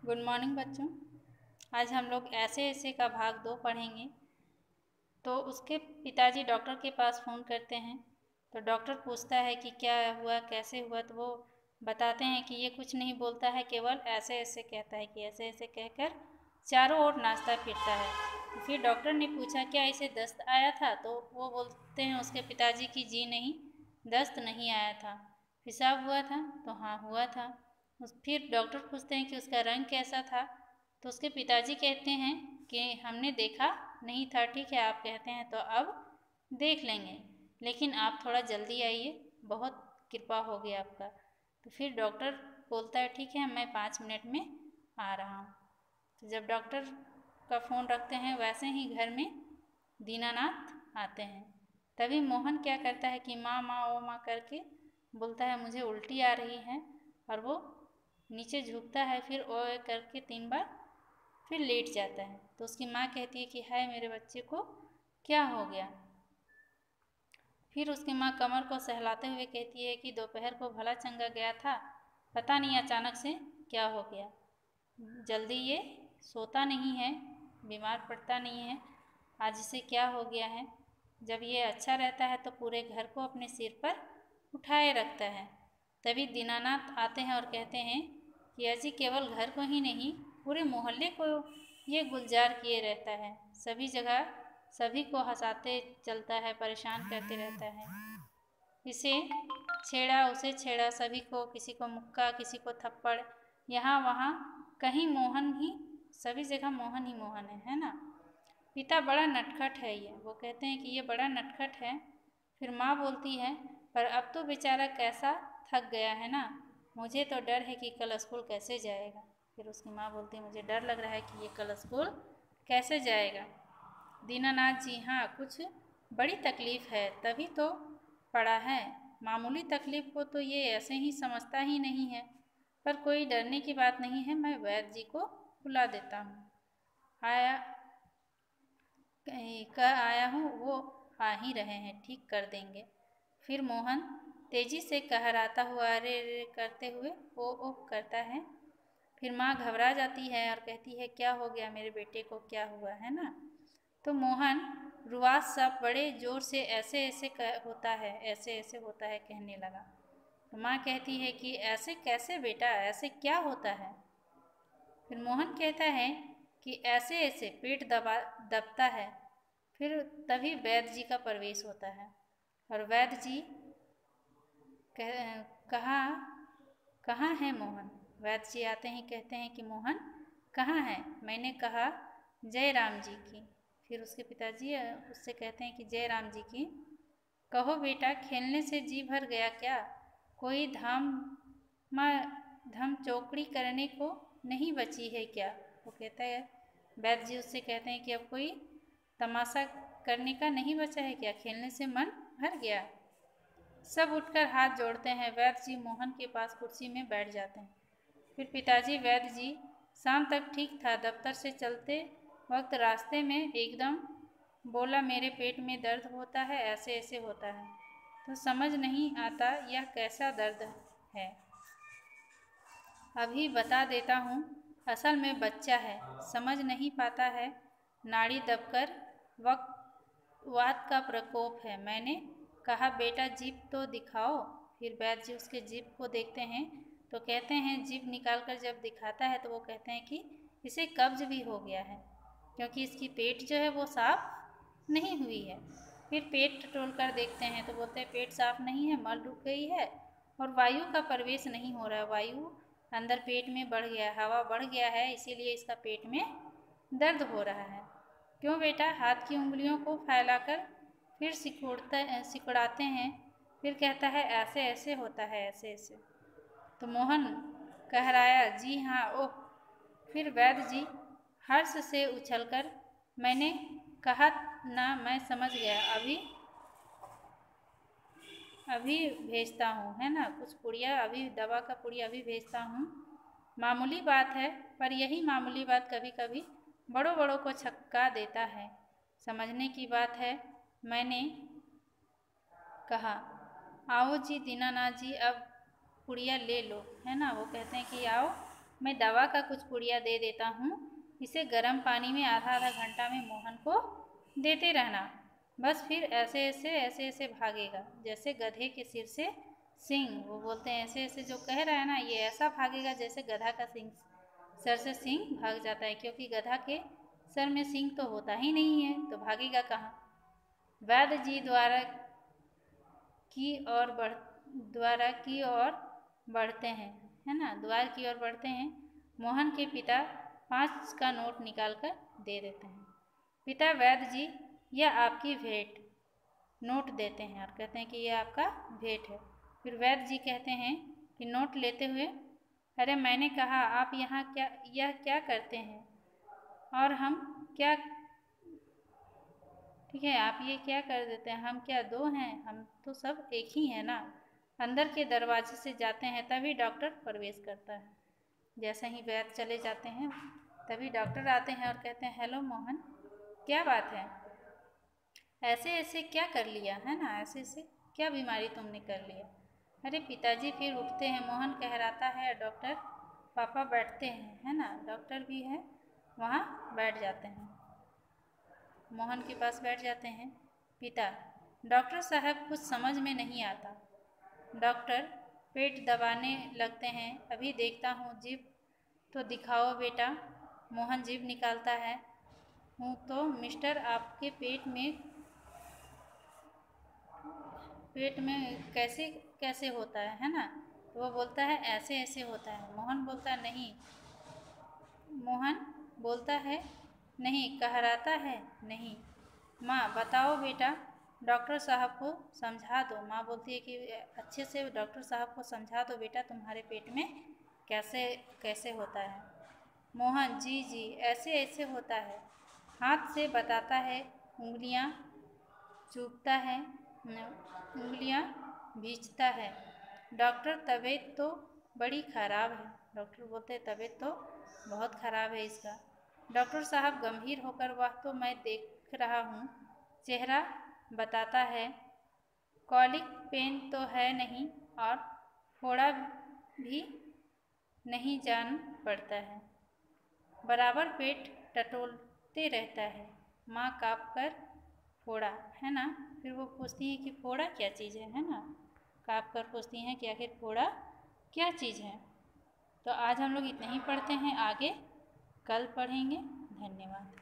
Good morning बच्चों। आज हम लोग ऐसे ऐसे का भाग 2 पढ़ेंगे। तो उसके पिताजी डॉक्टर के पास फ़ोन करते हैं। तो डॉक्टर पूछता है कि क्या हुआ, कैसे हुआ। तो वो बताते हैं कि ये कुछ नहीं बोलता है, केवल ऐसे ऐसे कहता है कि ऐसे ऐसे कहकर चारों ओर नाचता फिरता है। तो फिर डॉक्टर ने पूछा क्या इसे दस्त आया था। तो वो बोलते हैं उसके पिताजी की जी नहीं, दस्त नहीं आया था। पेशाब हुआ था। तो हाँ हुआ था। फिर डॉक्टर पूछते हैं कि उसका रंग कैसा था। तो उसके पिताजी कहते हैं कि हमने देखा नहीं था। ठीक है, आप कहते हैं तो अब देख लेंगे, लेकिन आप थोड़ा जल्दी आइए, बहुत कृपा होगी आपका। तो फिर डॉक्टर बोलता है ठीक है, मैं 5 मिनट में आ रहा हूँ। तो जब डॉक्टर का फ़ोन रखते हैं, वैसे ही घर में दीनानाथ आते हैं। तभी मोहन क्या करता है कि माँ माँ ओ माँ करके बोलता है मुझे उल्टी आ रही है, और वो नीचे झुकता है, फिर ओ ए करके 3 बार फिर लेट जाता है। तो उसकी माँ कहती है कि हाय मेरे बच्चे को क्या हो गया। फिर उसकी माँ कमर को सहलाते हुए कहती है कि दोपहर को भला चंगा गया था, पता नहीं अचानक से क्या हो गया। जल्दी ये सोता नहीं है, बीमार पड़ता नहीं है, आज इसे क्या हो गया है। जब ये अच्छा रहता है तो पूरे घर को अपने सिर पर उठाए रखता है। तभी दीनानाथ आते हैं और कहते हैं कि अजी केवल घर को ही नहीं, पूरे मोहल्ले को ये गुलजार किए रहता है, सभी जगह सभी को हंसाते चलता है, परेशान करते रहता है। इसे छेड़ा उसे छेड़ा, सभी को, किसी को मुक्का किसी को थप्पड़, यहाँ वहाँ कहीं मोहन ही, सभी जगह मोहन ही मोहन है ना। पिता बड़ा नटखट है ये, वो कहते हैं कि ये बड़ा नटखट है। फिर माँ बोलती है पर अब तो बेचारा कैसा थक गया है ना, मुझे तो डर है कि कल स्कूल कैसे जाएगा। फिर उसकी माँ बोलती है मुझे डर लग रहा है कि ये कल स्कूल कैसे जाएगा। दीनानाथ जी हाँ, कुछ बड़ी तकलीफ़ है तभी तो पड़ा है, मामूली तकलीफ़ को तो ये ऐसे ही समझता ही नहीं है। पर कोई डरने की बात नहीं है, मैं वैद्य जी को बुला देता हूँ। आया कह आया हूँ, वो आ ही रहे हैं, ठीक कर देंगे। फिर मोहन तेजी से कहराता हुआ अरे रे करते हुए ओ करता है। फिर माँ घबरा जाती है और कहती है क्या हो गया मेरे बेटे को, क्या हुआ है ना। तो मोहन रुआस सा बड़े जोर से ऐसे ऐसे होता है, ऐसे ऐसे होता है कहने लगा। तो माँ कहती है कि ऐसे कैसे बेटा, ऐसे क्या होता है। फिर मोहन कहता है कि ऐसे ऐसे पेट दबता है। फिर तभी वैद्य जी का प्रवेश होता है और वैद्य जी कहाँ कहाँ है मोहन। वैद्य जी आते ही कहते हैं कि मोहन कहाँ है। मैंने कहा जय राम जी की। फिर उसके पिताजी उससे कहते हैं कि जय राम जी की। कहो बेटा, खेलने से जी भर गया क्या, कोई धम चौकड़ी करने को नहीं बची है क्या। वो कहता है, वैद्य जी उससे कहते हैं कि अब कोई तमाशा करने का नहीं बचा है क्या, खेलने से मन भर गया। सब उठकर हाथ जोड़ते हैं। वैद्य जी मोहन के पास कुर्सी में बैठ जाते हैं। फिर पिताजी वैद्य जी शाम तक ठीक था, दफ्तर से चलते वक्त रास्ते में एकदम बोला मेरे पेट में दर्द होता है, ऐसे ऐसे होता है। तो समझ नहीं आता यह कैसा दर्द है। अभी बता देता हूँ, असल में बच्चा है, समझ नहीं पाता है, नाड़ी दबकर वात का प्रकोप है। मैंने कहा बेटा जीभ तो दिखाओ। फिर वैद्य जी उसके जीभ को देखते हैं तो कहते हैं, जीभ निकाल कर जब दिखाता है तो वो कहते हैं कि इसे कब्ज भी हो गया है, क्योंकि इसकी पेट जो है वो साफ नहीं हुई है। फिर पेट टटोल कर देखते हैं तो बोलते हैं पेट साफ नहीं है, मल रुक गई है और वायु का प्रवेश नहीं हो रहा है, वायु अंदर पेट में बढ़ गया है, हवा बढ़ गया है, इसीलिए इसका पेट में दर्द हो रहा है। क्यों बेटा, हाथ की उंगलियों को फैलाकर फिर सिकुड़ाते हैं। फिर कहता है ऐसे ऐसे होता है, ऐसे ऐसे। तो मोहन कहराया जी हाँ ओह। फिर वैद्य जी हर्ष से उछलकर, मैंने कहा ना, मैं समझ गया, अभी अभी भेजता हूँ, है ना, कुछ पुड़िया अभी, दवा का पुड़िया अभी भेजता हूँ। मामूली बात है, पर यही मामूली बात कभी कभी बड़ों बड़ों को छक्का देता है, समझने की बात है। मैंने कहा आओ जी दीनानाथ जी, अब पुड़िया ले लो, है ना। वो कहते हैं कि आओ मैं दवा का कुछ पुड़िया दे देता हूँ, इसे गर्म पानी में आधा आधा घंटा में मोहन को देते रहना। बस फिर ऐसे ऐसे भागेगा जैसे गधे के सिर से सिंग। वो बोलते हैं ऐसे ऐसे जो कह रहा है ना, ये ऐसा भागेगा जैसे गधा का सिंग, सर से सिंग भाग जाता है, क्योंकि गधा के सर में सिंग तो होता ही नहीं है, तो भागेगा कहाँ। वैद्य जी द्वारा की ओर बढ़ते हैं, है ना, द्वार की ओर बढ़ते हैं। मोहन के पिता 5 का नोट निकाल कर दे देते हैं। पिता वैद्य जी, यह आपकी भेंट, नोट देते हैं और कहते हैं कि यह आपका भेंट है। फिर वैद्य जी कहते हैं कि नोट लेते हुए, अरे मैंने कहा आप यहाँ यह क्या करते हैं, और हम क्या, ठीक है, आप ये क्या कर देते हैं, हम क्या दो हैं, हम तो सब एक ही हैं ना। अंदर के दरवाजे से जाते हैं, तभी डॉक्टर प्रवेश करता है। जैसे ही वैद्य चले जाते हैं तभी डॉक्टर आते हैं और कहते हैं, हेलो मोहन, क्या बात है, ऐसे ऐसे क्या कर लिया है ना, ऐसे ऐसे क्या बीमारी तुमने कर लिया। अरे पिताजी फिर उठते हैं, मोहन कहराता है, डॉक्टर पापा बैठते हैं, है ना, डॉक्टर भी है वहाँ, बैठ जाते हैं, मोहन के पास बैठ जाते हैं। पिता, डॉक्टर साहब कुछ समझ में नहीं आता। डॉक्टर पेट दबाने लगते हैं, अभी देखता हूँ, जीभ तो दिखाओ बेटा। मोहन जीभ निकालता है, हूँ तो मिस्टर आपके पेट में कैसे कैसे होता है ना। तो वो बोलता है ऐसे ऐसे होता है। मोहन बोलता है नहीं, कहराता है नहीं। माँ बताओ बेटा, डॉक्टर साहब को समझा दो। माँ बोलती है कि अच्छे से डॉक्टर साहब को समझा दो बेटा, तुम्हारे पेट में कैसे कैसे होता है। मोहन, जी जी ऐसे ऐसे होता है। हाथ से बताता है, उंगलियाँ चूपता है, उंगलियाँ भींचता है। डॉक्टर तबीयत तो बड़ी ख़राब है। डॉक्टर बोलते हैं तबीयत तो बहुत ख़राब है इसका। डॉक्टर साहब गंभीर होकर, वह तो मैं देख रहा हूँ, चेहरा बताता है, कॉलिक पेन तो है नहीं और फोड़ा भी नहीं जान पड़ता है, बराबर पेट टटोलते रहता है। माँ काँप कर, फोड़ा है ना। फिर वो पूछती हैं कि फोड़ा क्या चीज़ है ना, काँप कर पूछती हैं कि आखिर फोड़ा क्या चीज़ है। तो आज हम लोग इतना ही पढ़ते हैं, आगे कल पढ़ेंगे। धन्यवाद।